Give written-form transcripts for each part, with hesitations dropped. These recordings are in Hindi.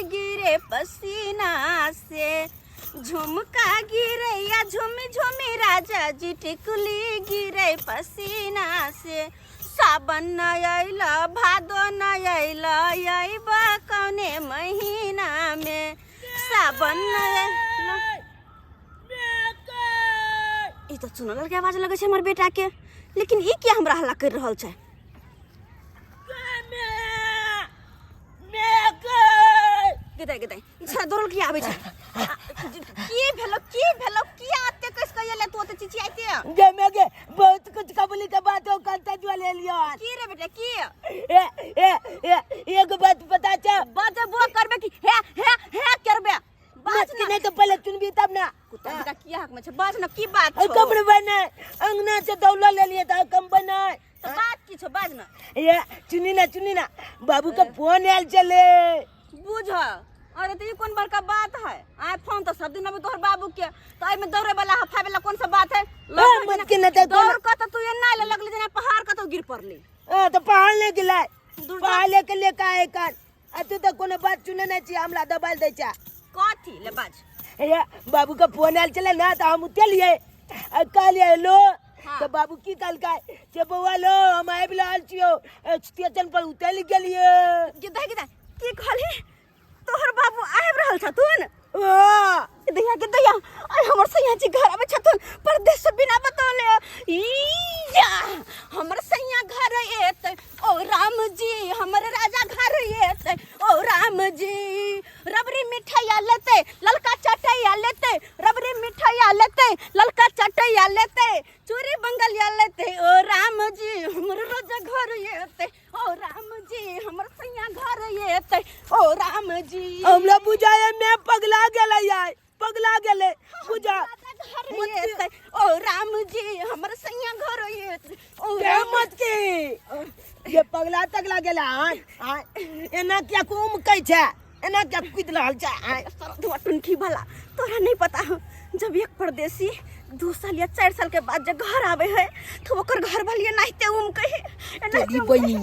गिरे पसीना से, झुमका गिरे या झुमी झुमी राजा जी टिकुली गिरे पसीना से। सावन न आइल भादो न आइल अइब कौने महीना में, सावन न आइल। ई तो सुनल के आवाज लगे छै हमर बेटा के, लेकिन ई क्या हमरा हल्ला कर रहल छै? गिदाई गिदाई इछा दौड़ल की आबै छै। की भेलो की आते कस के एले तू त चिची आइते गे मेगे बहुत कुछ कबली के बात हो करता जो ले लियो। की रे बेटा की एक बात पता छ, बात वो करबे की हे करबे बात की नहीं तो पहले चुनबी तब ना। कुत्ता बेटा की हक में छै बात ना, की बात छो? कमर बने अंगना से दौला ले लिए त कम बने तो बात की छो बाज ना। ये चुनी ना बाबू का फोन आयल चले बुझ। अरे तो ये कौन बड़का बात है? आ फोन तो सब दिन अभी तोहर बाबू के, तो आई में दौड़े वाला हफाए वाला कौन सा बात है? मत के न त दौड़ का तो तू ये ना ले लगले जना पहाड़ का तो गिर पड़ली। तो पहाड़ ले गेला पहाड़ लेके ले का है कान आ तू तो कोनो बात सुने नहीं छी, हमला दबाल दे छा कथी ले बाज? ये बाबू का फोन आयल चले ना तो हम उठलिए कल लो। हाँ। तो बाबू की कल का से बउआ लो हम आइब रहल छियो स्टेशन पर उतर गेलिए। गिदा की कहली तोहर बाबू आइब रहल छथुन? दैया अरे हमर सैया जी घर आबे छथुन परदेश से बिना बतौले। या हमर सैया घर एते ओ राम जी, हमर राजा घर एते ओ राम जी। रबड़ी मिठाइया लेते ललका चटैया लेते, रबड़ी मिठाइया लेते ललका चटैया लेते, चूरी बंगलिया लेते ओ राम जी। हमर राजा घर एते ओ राम जी, हमर सैया घर एते ओ राम जी। हमरा बुझाए मैं पगला गेला यार पगला गेले बुझा ओ राम जी हमर सैया घर एते ओ मत के ये पगला तगला गेला हां एना क्या कुम कह छे एना क्या कुद रहल छे सरधवा टुनकी वाला। तोरा नहीं पता हो जब एक परदेसी 2 साल या 4 साल के बाद जब घर आवे है तो ओकर घर वाली नाचते उम कहे तेरी बनी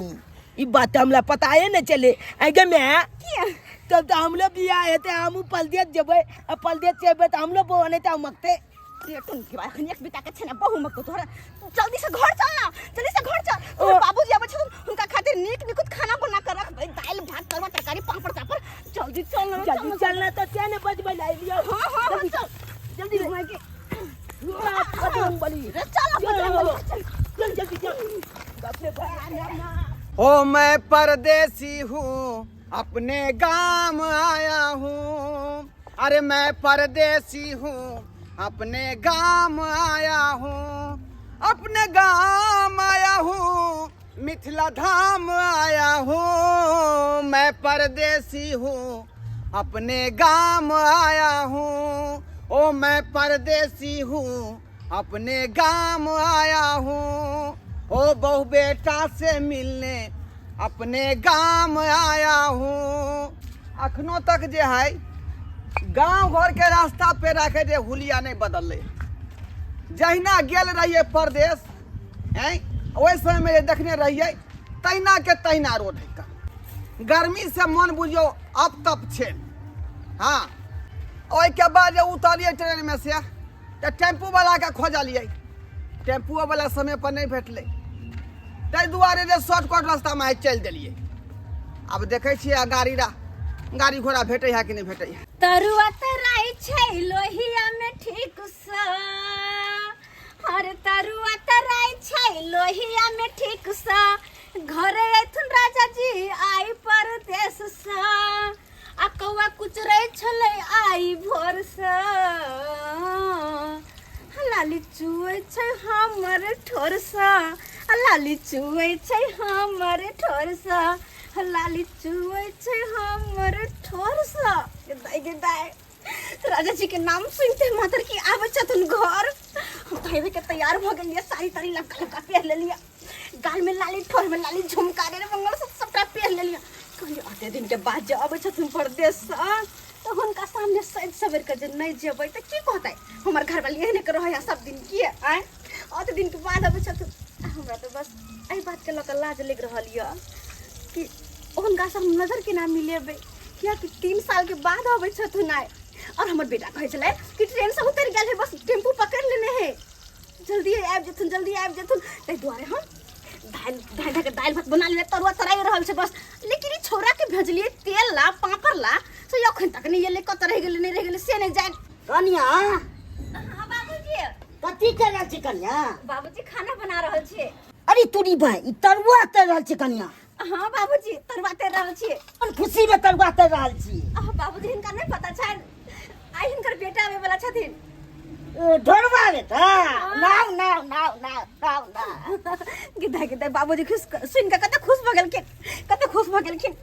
ई बात हमरा पता है न चले आगे मैं किया तब तो हम लोग बिया है ते हम पलदेत जेबे पलदेत जेबे तो हम लोग बोने त मकते ये टुनकी वाला खनिया के बेटा के छने बहु मत तोरा जल्दी से घर चल ना, जल्दी से घर चल। तोर बाबूजी आबे छथुन उनका खातिर नीक निकुत खाना बना कर रख भाई, दाल भात करवा तरकारी पापड़ चापड़ जल्दी चल ना चलना तो चने बजबे लाई लियो। हां चल जल्दी घुमा के बजरंग बली चल चल जल्दी चल बाप रे बाप। ओ मैं परदेसी हूँ अपने गांव आया हूँ, अरे मैं परदेसी हूँ अपने गांव आया हूँ, अपने गांव आया हूँ मिथिला धाम आया हूँ। मैं परदेसी हूँ अपने गांव आया हूँ, ओ मैं परदेसी हूँ अपने गांव आया हूँ। ओ बहू बेटा से मिलने अपने गांव आया हूँ। अखनो तक जे है गांव घर के रास्ता पे रखे जे हुलिया नहीं बदल। जहिना गेल रहिए परदेश हैं वही समय में देखने रहिए तहिना के तहिना रोड है का। गर्मी से मन बुझियो अब तप छे। हाँ ओहि के बाद जब उतरिए ट्रेन में से तो टेम्पू वाला के खोजलिए, टेम्पू वाला समय पर नहीं भेटले ताहि दुआरे जे शॉर्टकट रास्ता में चल दिलिए। अब देखे छियै गाड़ी घोड़ा भेटे है कि नहीं भेटे है। तरुआ तराई छै लोहिया में ठीक सा, हर तरुआ तराई छै लोहिया में ठीक सा। घरे एथुन राजा जी आई परदेश सा, आ कौआ कुचरै छलै आई भोर सा। लाली चुए छै हमर ठोर सा, लाली चुए छै हमर ठोर सा, लाली चुए छै हमर ठोर सा। गिदाई राजा जी के नाम सुनते मातर की आवे छथुन घर। हम तो हेवे के तैयार भ गेलिए, साड़ी ताड़ी लगा पहन ले लिया, गाल में लाली ठोर में लाली झुमका रे मंगल सबटा पहन ले लिया। कहलिए आते दिन के बाद जब आवे छथुन परदेश से तो हुनका सामने सज सवेर के जे नहीं जेबै त की कहतै हमर घर वाली एहने के रहै सब दिन की आय आते दिन के बाद आवे छथुन। हमरा तो बस एही बात के लक लाज लग रहल य कि हुनका सब नजर के ना मिलेबै किया कि 3 साल के बाद आबै छथुन आय और हमर बेटा कहै छलै कि ट्रेन से उतर गेल है, बस टेम्पू पकड़ लेने है, जल्दी आबि जेथुन तै दुआरे हम दालि भात बना लेले, तरुआ तराई रहल छै बस। लेकिन ई छोरा के भेजलिए तेल ला पापड़ ला से अखन तक नहीं एले, कत रह गेलै नहीं रह गेलै से नहीं जान। कन्या हां बाबूजी। कथी कर रहल छी कन्या? बाबूजी खाना बना रहल छियै। अरे तोरी भाई ई तरुआ तर रहल छी कन्या? हाँ बाबूजी तरुआ तर रहल छियै। और खुशी में तरुआ तर रहल छी? बाबूजी हिनका नहीं पता छन, आइ हिनकर बेटा आवे वाला छथिन। ढोरवा बेटा नाव गिद्दा बाबूजी खुश सुन के कते खुश भ गेलखिन।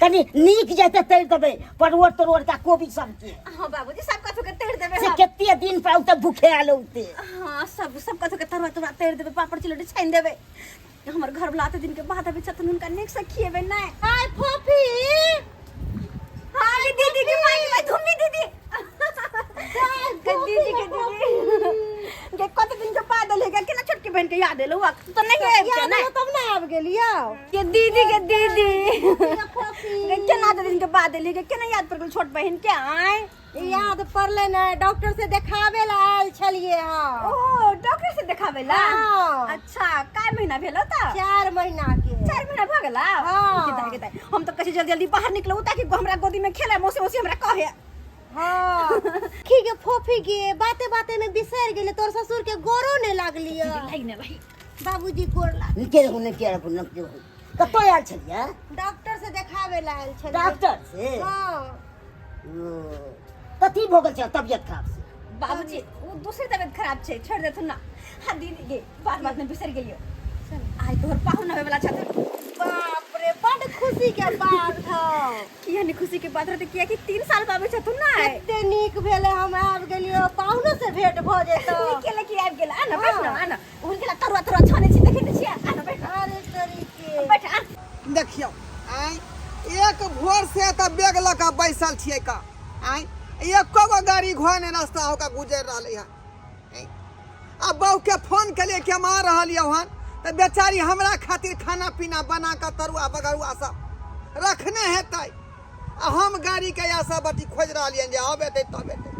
तनी नीक जैते तैर देबै परवर का कोबी सब के। हां बाबूजी सब कथु के तैर देबै से हम। केते दिन पर उते भूखे आलो उते। हां सब कथु के तरुआ तैर देबै, पापड़ चिलौटी छाइन देबै। हमर घर वाला आते दिन के बाद अभी छथुन, उनका नीक से खिएबै नै। हाय फोफी। हाय दीदी के माई धुम्मी दीदी। दीदी के कते दिन के बाद लेगा केना छोटकी बहन के याद एलो तो नहीं आब के ना, तब ना आब गेलियो के दीदी केना दिन के बाद लेगा केना याद पर गेल छोट बहन के? आय याद पड़ले ना, डॉक्टर से देखावे ला आयल छलिए। हां ओ डॉक्टर से देखावे ला? हाँ। अच्छा काय महीना भेलो त? 4 महीना के। 4 महीना भ गेला? हाँ। के हम तो कहे जल्दी बाहर निकलो ताकि हमरा गोदी में खेले, मौसी हमरा कहे। हां की के फोफी के बाते में बिसर गेले, तोर ससुर के गोरो ने लागलियो। लाइन भाई बाबूजी गोर लाग। निके हो कतो आयल छलिए? डॉक्टर से देखावे ला आयल छलिए। डॉक्टर से? हां कथी भ गेल छ तबियत खराब से? बाबूजी वो दूसरी तबियत खराब छे, छोड़ देथुन ना। हां दीदी गे बात में बिसर गेलियो। आइ तोहर पाहुन आवे वाला छथुन। बाप रे बड़ खुशी के बात था। किया ने खुशी के बात रहते किया कि 3 साल बाबे छथुन ना। एते नीक भेले हम आब गेलियो, पाहुनो से भेंट भ जेतो। निकले कि आबि गेला ना, बैठ ना आना उन के तरुआ छाने छी, देखे न छिया आना बैठ। अरे तरीके बैठ आ। देखियो आय एक भोर से त बैग लका बैसल छियै का। आय एको गो गाड़ी घोड़े रास्ता होका गुजर रहले है। अब बहू के फोन कलिए कि हम आ रहलिए हन, तो बेचारी हमरा खातिर खाना पीना बना के तरुआ बगरुआ सब रखने हेतै। आ हम गाड़ी के आशा बटी खोज रहलिए जे अब एतै तब एतै,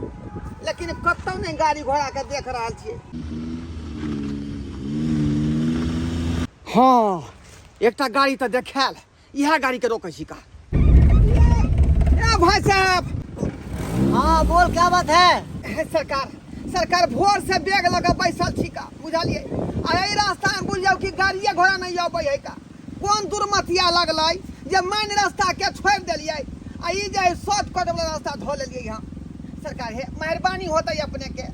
लेकिन कतौ नहीं गाड़ी घोड़ा के देख रहल छियै। हाँ एकटा गाड़ी तो देखाल, यह गाड़ी के रोकै छी का। ए भाई साहब। हाँ बोल क्या बात है? सरकार भोर से बैग लगा बैसल छी का, बुझलिए? आ ए रास्ता में बुझ जाओ कि गाड़िए घोड़ा नहीं आबै है का। कौन दुर्मतिया लगलै जे मेन रास्ता के छोड़ देलिए आ ई जे शॉर्टकट वाला रास्ता धो लेलिए। हम सरकार है मेहरबानी होतै अपने के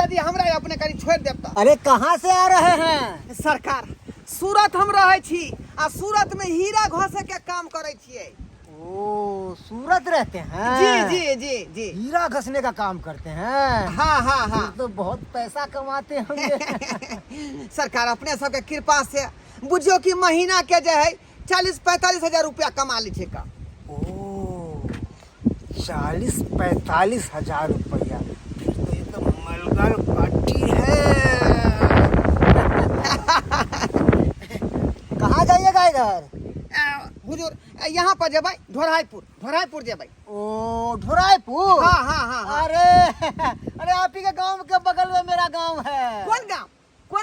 यदि हमरा अपने करी छोड़ देब त। अरे कहाँ से आ रहे हैं? सरकार सूरत हम रहे छी, आ सूरत में हीरा घसे के काम करे छियै। ओ सूरत रहते हैं? जी हीरा घसने का काम करते हैं? हाँ तो बहुत पैसा कमाते होंगे। सरकार अपने सबके कृपा से बुझियो कि महीना के जो है 40-45 हजार रुपया कमा ली का। ओ 40-45 हजार रुपया, फिर तो ये तो मलगल पार्टी है। कहाँ जाइएगा इधर? हुजूर यहाँ पर जेबै ढोराईपुर जेबै। ओ ढोराईपुर? हाँ। अरे आप ही के गांव के बगल में मेरा गांव है। कौन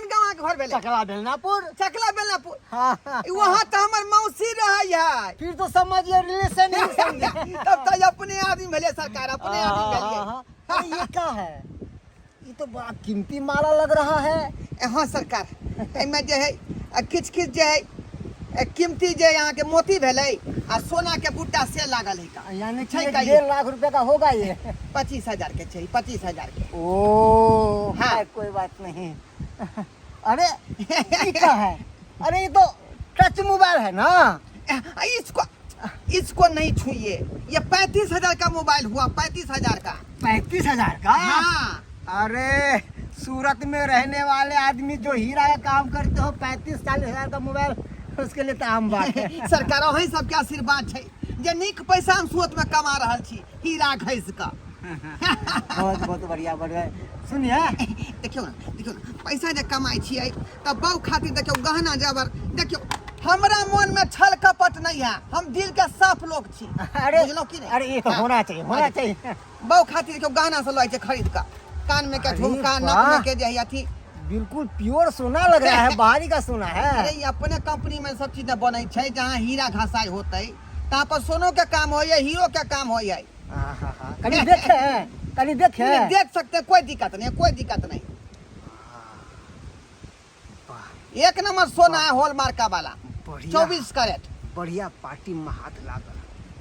गाँव के घर भेले? चकला बेलनापुर। हाँ। वहाँ तो हमर मौसी रहे है। फिर तो समझिए रिलेशन ही समझे। तब तो अपने आदमी भेले सरकार, अपने आदमी भेलिए। अरे ये क्या है? ये तो बड़ा कीमती माला लग रहा है। हाँ सरकार एमे जे है किछ जे है कीमती जे यहाँ के मोती भेले आ सोना के बुट्टा से लागल है का। यानी कि छै 1.5 लाख रुपए का होगा ये। 25,000 के छै, 25,000 के। ओ हाँ। कोई बात नहीं। अरे ये क्या है? अरे ये तो टच मोबाइल है ना? इसको नहीं छुइए, ये 35,000 का मोबाइल हुआ, 35,000 का। 35,000 का? हाँ। अरे सूरत में रहने वाले आदमी जो हीरा का काम करते हो 35-40 हजार का मोबाइल, उसके लिए तो आम बात है। सरकार वही सबके आशीर्वाद छै जे नीक पैसा हम सूरत में कमा रहल छी हीरा घस का। बहुत बढ़िया। सुनिए देखियो ना पैसा जे कमाई छियै तब बहु खातिर देखियो गहना जेवर देखियो हमरा मन में छल कपट नहीं है, हम दिल के साफ लोग छी। अरे बुझलो कि नहीं? अरे ये तो हाँ। होना चाहिए, होना चाहिए। बहु खातिर क्यों गाना से लै छै खरीद का, कान में के अरे झुमका, नक वाह। में के जे अथी। बिल्कुल प्योर सोना लग रहा है, बाहरी का सोना है। अरे ये अपने कंपनी में सब चीज बनै छै, जहाँ हीरा घसाई होतै तहाँ पर सोनो के काम होइए, हीरो के काम होइए। कहीं देखे, कहीं देखे। देख सकते हैं, कोई दिक्कत नहीं, कोई दिक्कत नहीं। एक नंबर सोना है, हॉलमार्का वाला, बढ़िया। 24 कैरेट। बढ़िया पार्टी में हाथ लागल।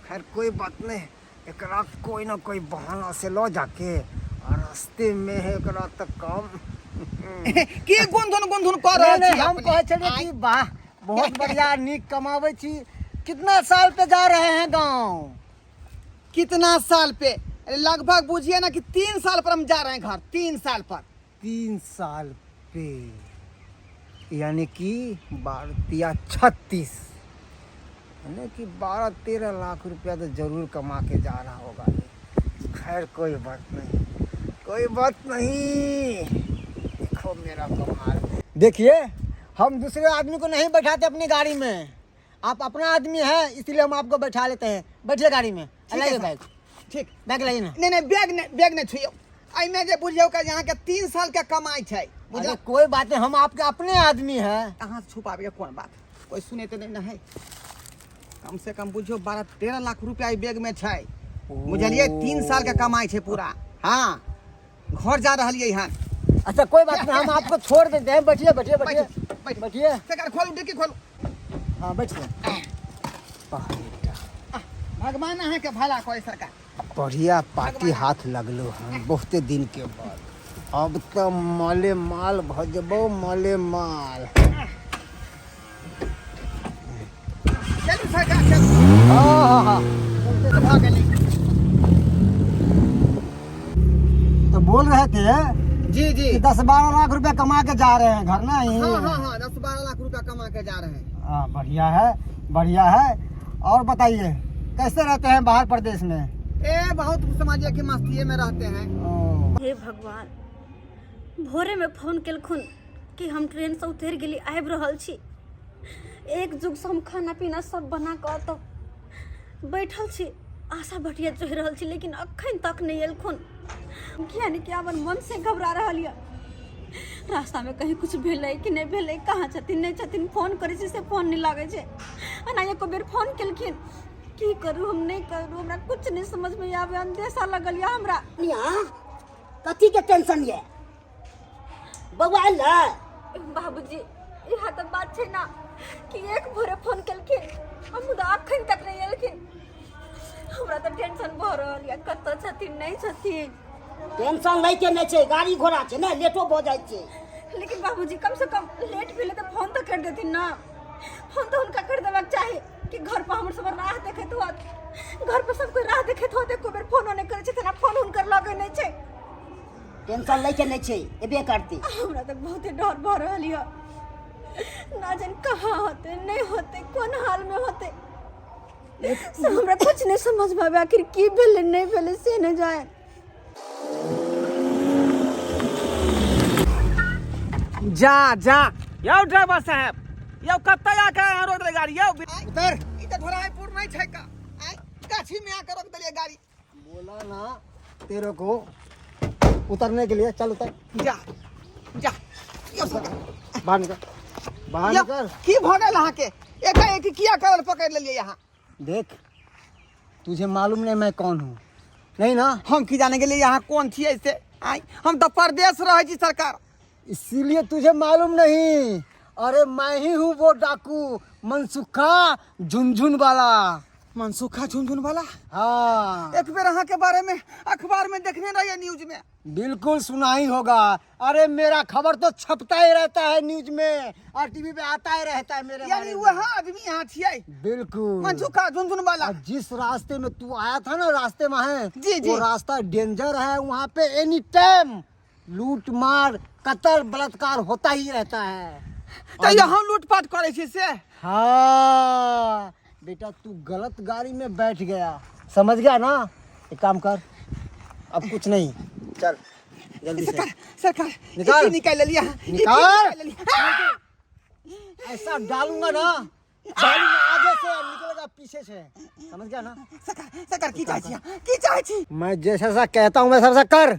खैर कोई बात नहीं, एकरा कोई ना कोई बहाना से लो जाके और रास्ते में है एकरा तक काम। की गुनधुन कर नहीं, रहल नहीं, छी हम अपने? कहे छलिए कि वाह बहुत बढ़िया, नीक कमावे छी। कितना साल पे जा रहे हैं गांव? कितना साल पे? लगभग बुझिए ना कि 3 साल पर हम जा रहे हैं घर, 3 साल पर। 3 साल पे, यानी कि 36, यानी कि 12-13 लाख रुपया तो जरूर कमा के जा रहा होगा ये। खैर कोई बात नहीं, कोई बात नहीं। देखो मेरा कमाल। देखिए हम दूसरे आदमी को नहीं बैठाते अपनी गाड़ी में, आप अपना आदमी है इसलिए हम आपको बैठा लेते हैं। बैठिए गाड़ी में, है लाइए सर। बैग, ठीक। बैग लाइए ना। नहीं बैग नहीं छुइयो। एहिमे जे बुझियो कि यहाँ के 3 साल के कमाई छै, बुझल? अरे कोई बात नहीं, हम आपके अपने आदमी हैं। कहाँ से छुपाबे कौन बात, कोई सुने तो नहीं ना है। कम से कम बुझियो 12-13 लाख रुपया ई बैग में छै, बुझलिए? 3 साल के कमाई छै पूरा। हाँ, घर जा रहलिए यहाँ। अच्छा कोई बात नहीं, हम आपको छोड़ देते हैं। बैठिए बैठिए बैठिए बैठिए। सरकार खोलू, डिक्की खोलू। हाँ बैठिए। भगवान अहाँ के भला करे सरकार। बढ़िया पार्टी हाथ लगलो हम बहुते दिन के बाद। अब तो माले माल भजबो, माले माल। चलू सरकार, चलू। हाँ हाँ हाँ। तो भाग गेली। तो बोल रहे थे जी जी। कि 10-12 लाख रुपया कमा के जा रहे हैं घर ना ही। हाँ 10-12 लाख रुपया कमा के जा रहे हैं। हाँ बढ़िया है, बढ़िया है। और बताइए कैसे रहते हैं बाहर प्रदेश में? बहुत समझिए कि मस्तिये में रहते हैं। हे भगवान, भोरे में फोन केलखुन कि हम ट्रेन से उतर गेली, आबि रहल छी। एक जुग से हम खाना पीना सब बना कर तो बैठल छी, आशा बटिया जोहि रहल छी, लेकिन अखन तक नहीं एलखुन। यानी कि अपन मन से घबरा रहल यऽ। रास्ता में कहीं कुछ भेलै कि नहीं भेलै, कहाँ छथिन नहीं छथिन, फोन करै छी से फोन नहीं लागै छै। एना एको बेर फोन केलखिन, की करूँ हम नहीं करूँ, हमरा कुछ नहीं समझ में आवे, अंदेशा लगल यऽ हमरा। कथी के टेंशन ये? बउआ ले बाबूजी इहा तो बात छै ना कि एक भोरे फोन केलखिन, हम मुदा अखन तक नहीं एलखिन। हमरा तो टेंशन भ रहल यऽ, कतऽ छथिन नहीं छथिन। टेंशन लै के नहीं छै, गाड़ी घोड़ा छै ना, लेटो भ जाय छै। लेकिन बाबूजी कम से कम लेट भेले तो फोन तो कर देथिन ना। फोन तो उनका कर देबाक चाही कि घर पर हमर सब राह देखैत होत, घर पर सब कोई राह देखैत होत, एको बेर फोनो नहीं करै छथिन, फोन हुनकर लगे नहीं छै। टेंशन लै के नहीं छै, एबे करती। हमरा तो बहुते डर भ रहल यऽ, ना जान कहाँ होते नहीं होते, कोन हाल में होते। से हमरा कुछ नहीं समझ में आवे, आखिर की भेलै नहीं भेलै से नहीं जाए। जा यो ड्राइवर साहब, यो कत्ता आके यहाँ रोक दे गाड़ी, यो उतर। ई त धोराईपुर नहीं छै का, आई गाछी में आके रोक दिए गाड़ी। बोला ना तेरे को उतरने के लिए, चल उतर। जा यो सरकार, बाहर निकल, बाहर यो निकल। की भ गेल अहाँ के? एकाएक किया करल पकड़ लेलिए यहाँ? देख तुझे मालूम नहीं मैं कौन हूँ, नहीं ना? हम की जाने के लिए यहाँ कौन छिए से? आई हम तो परदेश रहे छी सरकार। इसीलिए तुझे मालूम नहीं। अरे मैं ही हूँ वो डाकू मनसुखा झुनझुन वाला। मनसुखा झुनझुन वाला? हाँ एक बेर अहाँ के बारे में अखबार में देखने रहिए, न्यूज में। बिल्कुल सुना ही होगा। अरे मेरा खबर तो छपता ही रहता है न्यूज में, और टीवी पे आता ही रहता है मेरे यानी बारे में। वह आदमी यहाँ छिए, बिल्कुल मनसुखा झुनझुन वाला। और जिस रास्ते में तू आया था ना, रास्ते में है जी, जी। वो रास्ता डेंजर है, वहाँ पे एनी टाइम लूट मार कत्ल बलात्कार होता ही रहता है। तो यहाँ लूटपाट करे छी से? हाँ बेटा तू गलत गाड़ी में बैठ गया, समझ गया ना? एक काम कर, अब कुछ नहीं, चल जल्दी से सरकार निकाल। निकाल ले लिया, निकाल। ऐसा डालूंगा ना गाड़ी में आगे से निकलेगा पीछे से, समझ गया ना? सरकार की चाहे छी मैं जैसा सा कहता हूँ वैसा वैसा कर।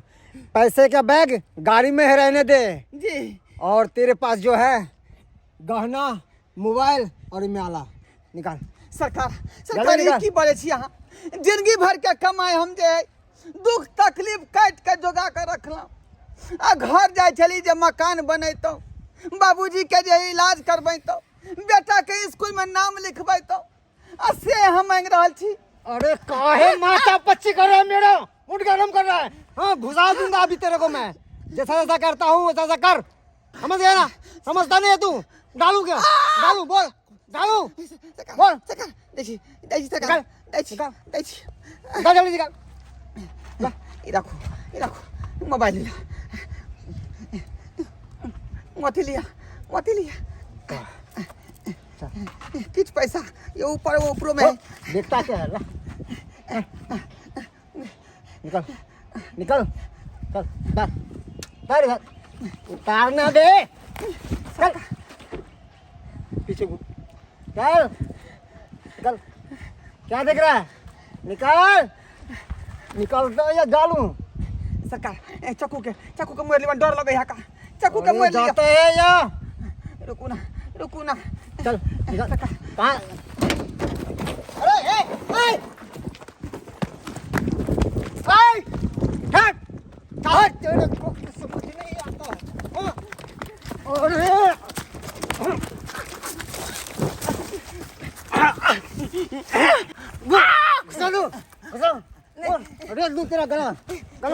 पैसे का बैग गाड़ी में ही रहने दे जी। और तेरे पास जो है गहना, मोबाइल और म्याला निकाल। सरकार निकाल। की बोले छी यहाँ जिंदगी भर के कमाई हम जे दुख तकलीफ काट के जोगा कर रखलहुँ, आ घर जाय छली जे मकान बनैतौ, बाबूजी के जे इलाज करबैतौ, बेटा के स्कूल में नाम लिखबैतौ, आ से हम मांग रहल छी। अरे काहे माथा पच्ची कर रहा है मेरा, मुंड गरम कर रहा है। हाँ घुसा दूंगा अभी तेरे को मैं, जैसा जैसा करता हूँ वैसा वैसा कर, समझ गया ना? समझता नहीं है तू? डालू क्या? डालू बोल, डालू बोल। देखी सरकार देखी निकाल जल्दी निकाल। ये रखो मोबाइल लिया, मत लिया कुछ पैसा ये ऊपर में देखता क्या है? निकल निकल चल उतार इधर, उतारना दे। चल पीछे घूम, चल निकल। क्या देख रहा है? निकल दो या डालूं? सरकार चाकू के मुँह लिया डर लगे का, चाकू के मुँह लिया जाते है या रुकू ना चल निकल। कहाँ? अरे हट तेरे को समझ नहीं आता। अरे अरे दूध तेरा गला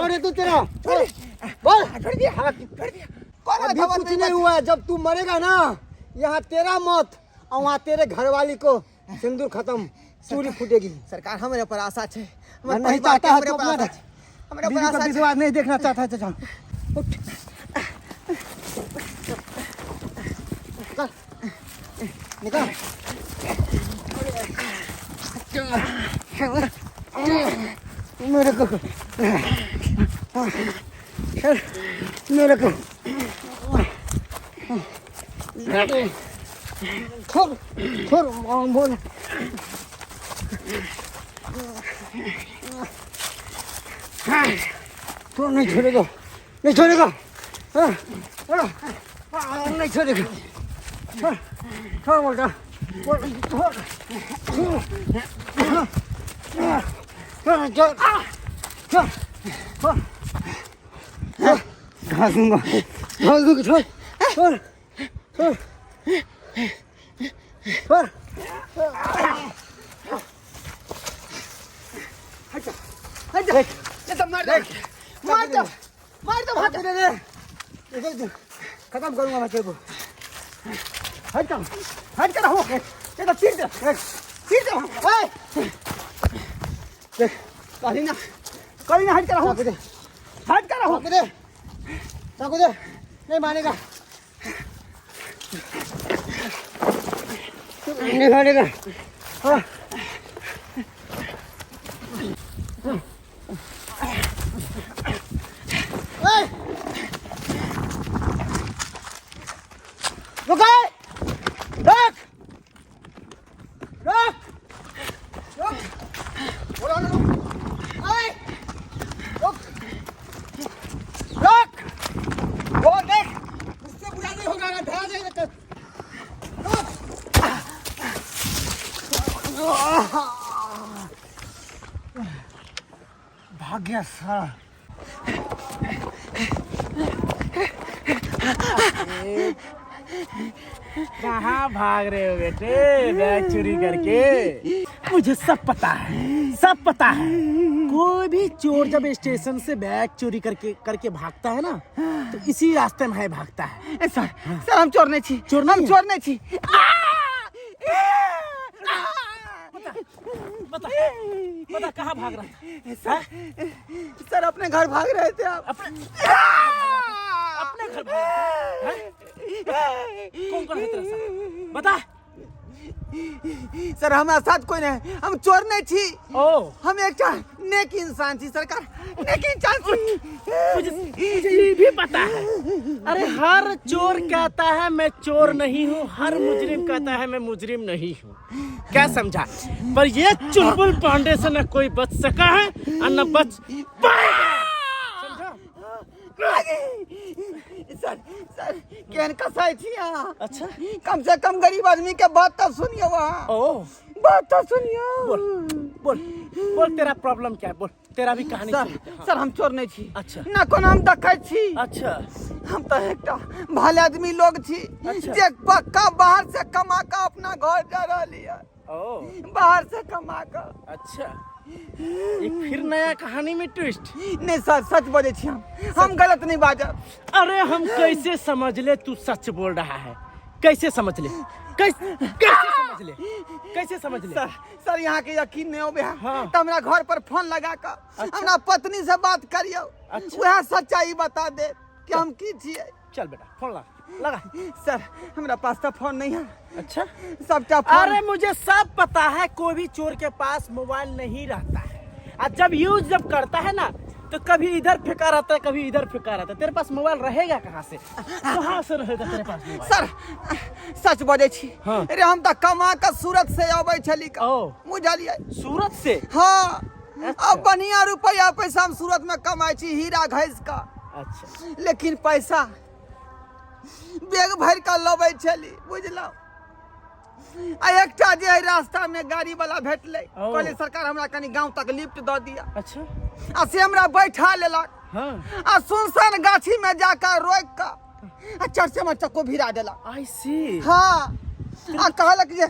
रे, दूध तेरा बोल। अभी कुछ नहीं हुआ है, जब तू मरेगा ना यहाँ तेरा मौत और वहाँ तेरे घरवाली को सिंदूर खत्म, चूड़ी फूटेगी। सरकार हमारे पर आशा है, मैं नहीं चाहता है तो अपना हमारे बीवी का विश्वास नहीं देखना चाहता है तो चल उठ। निकल मेरे को छोड़ बोल। तो नहीं छोड़ेगा नहीं छोड़ेगा छोड़ बोलता घास दूंगा छोड़ छोड़ छोड़ छोड़ मार दो खत्म करूंगा मैं तेरे को। हट कर हो ये तो चीर दो देख कहीं ना हट कर हो चाकू दे नहीं मानेगा नहीं मानेगा। हाँ रुक वो देख उससे बुरा नहीं होगा ना, ध्यान से भाग गया साला। कहाँ भाग रहे हो बेटे बैग चोरी करके? मुझे सब पता है कोई भी चोर जब स्टेशन से बैग चोरी करके भागता है ना तो इसी रास्ते में भागता है। सर हम चोर नहीं छी बता कहाँ भाग रहा है? सर अपने घर भाग रहे थे आप। अपने घर भाग? कौन है तेरा साथ? बता सर हमारा साथ कोई नहीं, हम चोर नहीं थी, ओ हम एक नेक इंसान थी सरकार, नेक इंसान थी। मुझे ये भी पता है। अरे हर चोर कहता है मैं चोर नहीं हूँ, हर मुजरिम कहता है मैं मुजरिम नहीं हूँ। क्या समझा? पर ये चुलबुल पांडे से न कोई बच सका है और न बच पाएगा। समझा? सर सर केहन कसाई थी यहाँ? अच्छा कम से कम गरीब आदमी के बात तो सुनिए, वहाँ ओ बात तो सुनिए। बोल बोल बोल, तेरा प्रॉब्लम क्या है? बोल, तेरा भी कहानी सर सुनते हैं। सर हम चोर नहीं थी, अच्छा ना कोनो हम डकैत छी, अच्छा हम तो एक भले आदमी लोग थी, अच्छा। जे पक्का बाहर से कमा कर अपना घर जा रही है, ओ बाहर से कमा कर। अच्छा, एक फिर नया कहानी में ट्विस्ट। नहीं सर सच बोले छी, हम गलत नहीं बाजब। अरे हम कैसे समझ ले तू सच बोल रहा है? कैसे समझ ले? कैसे समझ ले? कैसे समझ ले? सर सर यहाँ के यकीन नहीं हो गया, हाँ। तो हमरा घर पर फोन लगा कर हमरा पत्नी से बात करियो, अच्छा। वह सच्चाई बता दे कि हम की छिए। चल बेटा फोन लगा। सर हमरा पास तो फोन नहीं है, अच्छा, सबका फोन। अरे मुझे सब पता है, कोई भी चोर के पास मोबाइल नहीं रहता है, और जब यूज जब करता है ना तो कभी इधर फेंका रहता है, कभी इधर फेंका रहता है। तेरे पास मोबाइल रहेगा कहाँ से? कहाँ से रहेगा तेरे पास मोबाइल? सर सच बोले छी, हाँ। अरे हम तो कमा कर सूरत से आबै छली का, ओ बुझलिए? सूरत से? हाँ अच्छा। अब बढ़िया रुपया पैसा हम सूरत में कमाई छी, हीरा घैस का, अच्छा लेकिन पैसा बैग भर कर लबै छली, बुझलौ? आ एकटा जे है रास्ता में गाड़ी वाला भेटले, ओ। कहले सरकार हमरा कनी गांव तक लिफ्ट दऽ दिया, अच्छा आ से हमरा बैठा लेलक, हाँ आ सुनसान गाछी में जाकर रोक कर आ चर्चे में चक्को भिरा देलक। आई सी। हाँ आ कहलक जे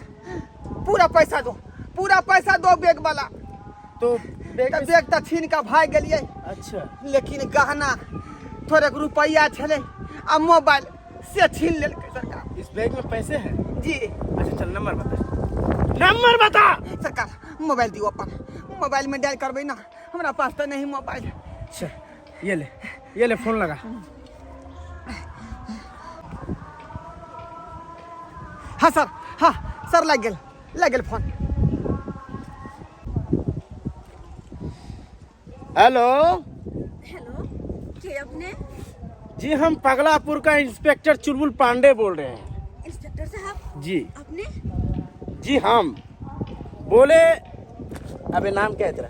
पूरा पैसा दो बैग वाला, तो बैग तो छीन के भाग गेलिए, अच्छा लेकिन गहना थोड़े रुपया छले आ मोबाइल से छीन लेलकै सरकार। इस बैग में पैसे हैं? जी अच्छा चल नंबर बता। सरकार मोबाइल दियो, अपन मोबाइल में डायल करबै ना, हमरा पास तो नहीं मोबाइल। अच्छा ये ले फोन लगा। हाँ सर लग गेल फोन। हेलो हेलो, के अपने? जी, हम पगलापुर का इंस्पेक्टर चुलबुल पांडे बोल रहे हैं। इंस्पेक्टर साहब जी अपने? जी हम बोले। अबे नाम क्या है तेरा?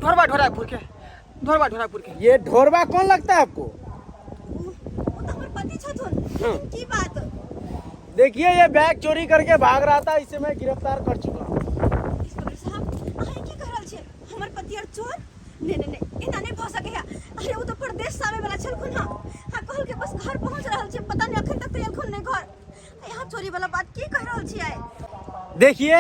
ढोरापुर के। ये ढोरवा कौन लगता है आपको? वो तो हमारे पति छथुन। की बात? देखिए ये बैग चोरी करके भाग रहा था, इसे मैं गिरफ्तार कर चुका हूँ। इंस्पेक्टर साहब अहाँ की कह रहल छे? हमर पति और चोर? नहीं एना नहीं भ सके है। अरे वो तो परदेश से आवे वाला छलखुन हां, कहल के बस घर पहुंच रहल छे, पता नहीं अखन तक तो एलखुन नहीं घर। यहाँ चोरी वाला बात की कह रहल छी आए? देखिए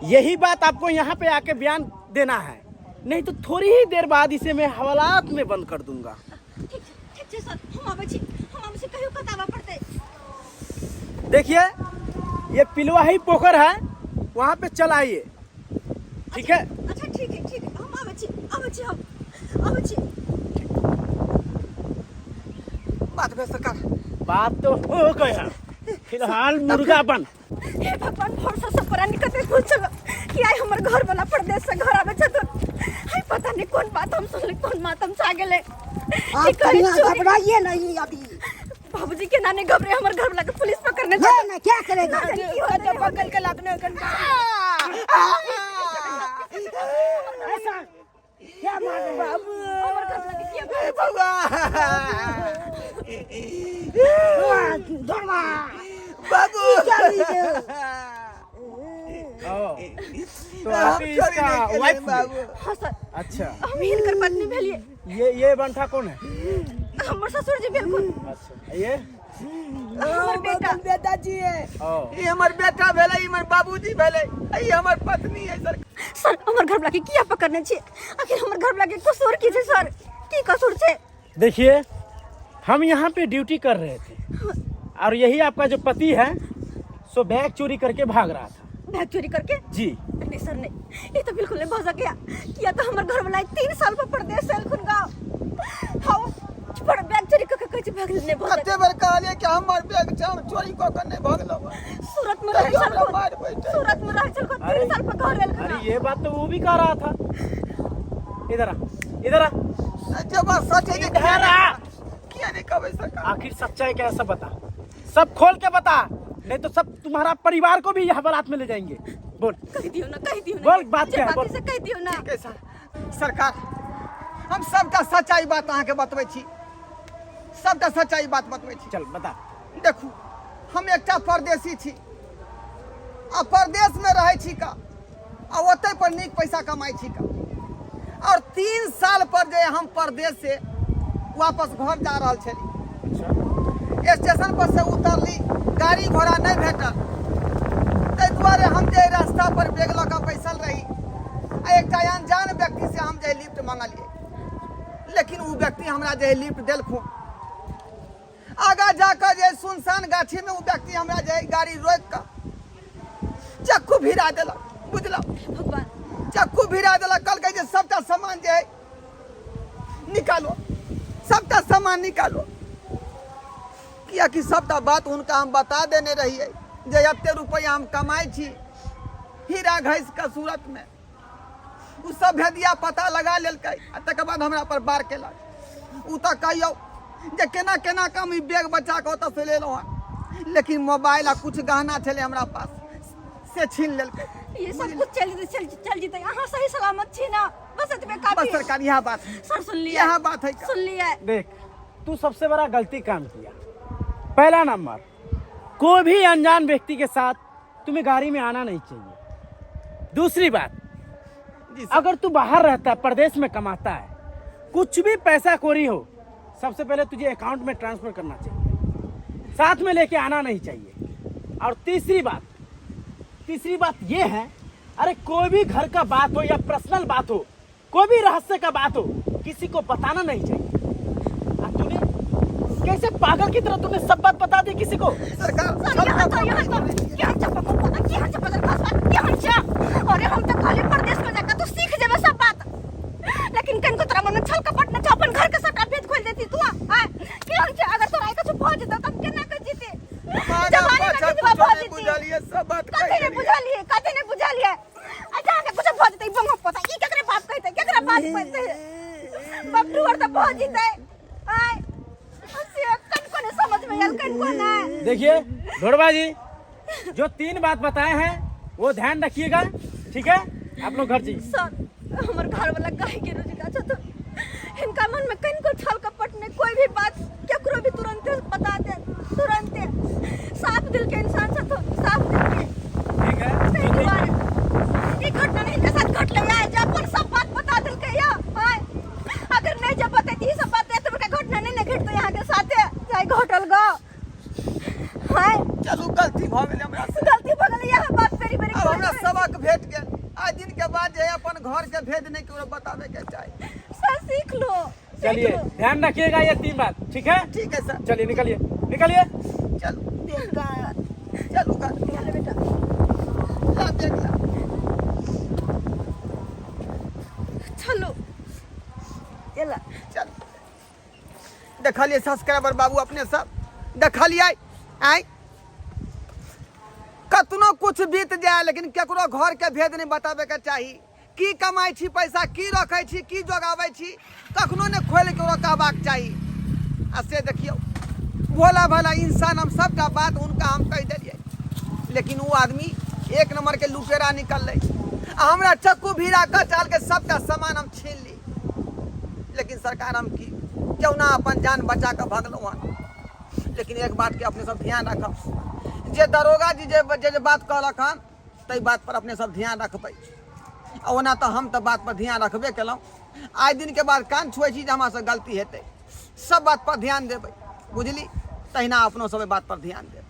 यही बात आपको यहाँ पे आके बयान देना है, नहीं तो थोड़ी ही देर बाद इसे मैं हवालात में बंद कर दूंगा। ठीक छे सर, हम आबै छी कहियो कतावा पड़ते। देखिए ये पिलवाही पोखर है, वहाँ पे चल आइए, ठीक है? अच्छा ठीक है हम आबै छी। बात भेल सरकार। बात तो हो गया, फिलहाल मुर्गा बन। हे भगवान, भरोसा से परा निकते हो चलो कि आई हमर घर वाला परदेश से घर आवे छथुन। हाय पता नहीं कौन बात हम सुनली, कौन मातम छा गेले। आप कहीं घबराइए नहीं अभी। बाबूजी के नाने घबरे, हमर घर वाला के पुलिस पकड़ने ना क्या करेगा? पकड़ के लादने कन। ऐसा क्या मार बाबू हमर घर वाला के किया? बाबू तो अभी इसका वाइफ बाबू। हां सर, अच्छा, हम हिनकर पत्नी भेलिए। ये बंठा कौन है? हमर ससुर जी भेलखुन। अच्छा ये हमर बेटा जी है, ओ ये हमर बेटा भेले, ई हमर बाबूजी भेले, ई हमर पत्नी है सर। सर हमर घर वाला के किया पकड़ने छी? आखिर हमर घर वाला के कसूर की छे सर? की कसूर छे? देखिए हम यहाँ पे ड्यूटी कर रहे थे और यही आपका जो पति है सो बैग चोरी करके भाग रहा था। बैग चोरी करके? जी नहीं सर नहीं, ये तो बिल्कुल नहीं भसा गया। किया तो हमर घर वाला 3 साल पर परदेश से खुन गाँव। हाँ पर बैग चोरी करके कैसे भाग नहीं भसा? कते बेर कहलिए कि हमर बैग चोरी क के नहीं भगलो। सूरत में रह चल हमरा को मार बैठे सूरत में रह चल को 3 साल पर घर लेल अरे ये बात तो वो भी कह रहा था। इधर आ, इधर आ, जब सच है इधर आ। क्या नहीं कहे सरकार। आखिर सच्चाई कैसा बता, सब खोल के बता, नहीं तो सब तुम्हारा परिवार को भी यहाँ बारात में ले जाएंगे। बोल कह दियो ना बोल, बात क्या है, बोल। से कह दियो ना। ठीक है सरकार, हम सबका सच्चाई बात अहाँ के बतबै छी, सबका सच्चाई बात बतबै छी। चल बता। देखू हम एकटा परदेसी छी आ परदेश में रहे छी का आ ओतै पर नीक पैसा कमाई छी का, और 3 साल पर जे हम परदेश से वापस घर जा रहल छली, स्टेशन पर से उतरली, गाड़ी घोड़ा नहीं भेटल, ताहि दुआरे हम जे रास्ता पर बैग लऽ कऽ बैसल रही आ एकटा अनजान व्यक्ति से हम जे लिफ्ट मंगलिए, लेकिन वो व्यक्ति हमरा जे लिफ्ट देलखुन, आगा जाकर जे सुनसान गाछी में वो व्यक्ति हमरा जे गाड़ी रोक कर चक्कू भिरा देलक, बुझल भगवान चक्कू भिरा देलक, कहलकै जे सबटा सामान जे है निकालो, सबटा सामान निकालो, किया कि सबटा बात उनका हम बता देने रहिए जे एते रुपया हम कमाई छी हीरा घैस के सूरत में। उ सब भेदिया पता लगा लेलकै आ तकर बाद हमरा पर बार केलक। उ तऽ कहियो जे केना केना कम ई बैग बच्चा के ओतऽ से लेलहुँ हँ, लेकिन मोबाइल आ कुछ गहना छलै हमरा पास से छीन लेलकै। ये सब कुछ चल जीते, यहाँ सही सलामत छी ना, बस इतने काफी। बस सरकार यह बात है, सर सुन लिया, यह बात है का? सुन लिया। देख तू सबसे बड़ा गलती काम किया। पहला नंबर, कोई भी अनजान व्यक्ति के साथ तुम्हें गाड़ी में आना नहीं चाहिए। दूसरी बात, जी सर। अगर तू बाहर रहता है, प्रदेश में कमाता है, कुछ भी पैसा कौड़ी हो, सबसे पहले तुझे अकाउंट में ट्रांसफर करना चाहिए, साथ में लेके आना नहीं चाहिए। और तीसरी बात ये है, अरे कोई भी घर का बात हो या पर्सनल बात हो, कोई भी रहस्य का बात हो, किसी को बताना नहीं चाहिए। और तूने कैसे पागल की तरह तुमने सब बात बता दी किसी को। सरकार अरे हम तो खाली प्रदेश में जाकर तू सीख जेबे सब बात, लेकिन कन को तोरा मन छल कपट न अपन घर के सबटा भेद खोल देती तू। हां की हम अगर तोरा के कुछ पहुंच जता तब केना कर जीते, जमाने में किसी पहुंच जीते। बुझलिए सब बात कते ने बुझलिए अच्छा के कुछ पहुंच जते बम पता ई केकरे बाप कहते, केकरा बात कहते, बाप डूर तो पहुंच जीते। हां से कन को ने समझ में आयल, कन को ना। देखिए ढोड़बा जी, जो 3 बात बताए हैं वो ध्यान रखिएगा, ठीक है? आप लोग घर जाइए। सर हमर घर वाला गाय के रोजगार छ तो इनका मन में कन को छल कपट ने कोई भी बात केकरो भी तुरंत बता दे, तुरंत साफ दिल के इंसान छ तो साफ दिल के। ठीक है, सही बात ये घटना नहीं के साथ घट ले आए, जब अपन सब बात बता दिल के या हां अगर नहीं जब बता दी सब बात तो का घटना नहीं घटतो यहाँ के साथे चाहे घटल ग। हां चलू गलती भ गेल हमरा से, गलती भ गेल, यह बात फेरी फेरी अब हमरा सबक भेट गेल। आज दिन के बाद जे अपन घर के भेद नहीं केकरो बतावे के चाही। सर सीख लो, चलिए ध्यान रखिएगा ये 3 बात, ठीक है? ठीक है सर, चलिए निकलिए। चलो देख गा चलू घर चल बेटा ला देख ला। चलो चला चल देखलिए सब्सक्राइबर बाबू अपने सब देखलिए, आई कतनो कुछ बीत जाए लेकिन केकरो घर के भेद नहीं बतावे के चाही। की कमाई छी पैसा, की रखे छी, की जोगावे छी, कखनो ने खोल के कहबाक चाही। आ से देखियो भोला भाला इंसान हम सबका बात उनका हम कह दिलिए, लेकिन वो आदमी 1 नंबर के लुटेरा निकल हमरा चक्कू भिड़ा कर चाल के सबका सामान हम छीन ली। लेकिन सरकार हम की क्यों ना अपन जान बचा कर भगलू हन। लेकिन एक बात के अपने सब ध्यान रखब, जे दरोगा जी जे बात कहलक हन तई बात पर अपने सब ध्यान रखबै। ओना तो हम तो बात पर ध्यान रखबे केलहुँ। आज दिन के बाद कान छुए छी जे हमरा से गलती हेतै, सब बात पर ध्यान देबै, बुझली? तहिना अपनो सब बात पर ध्यान देबै।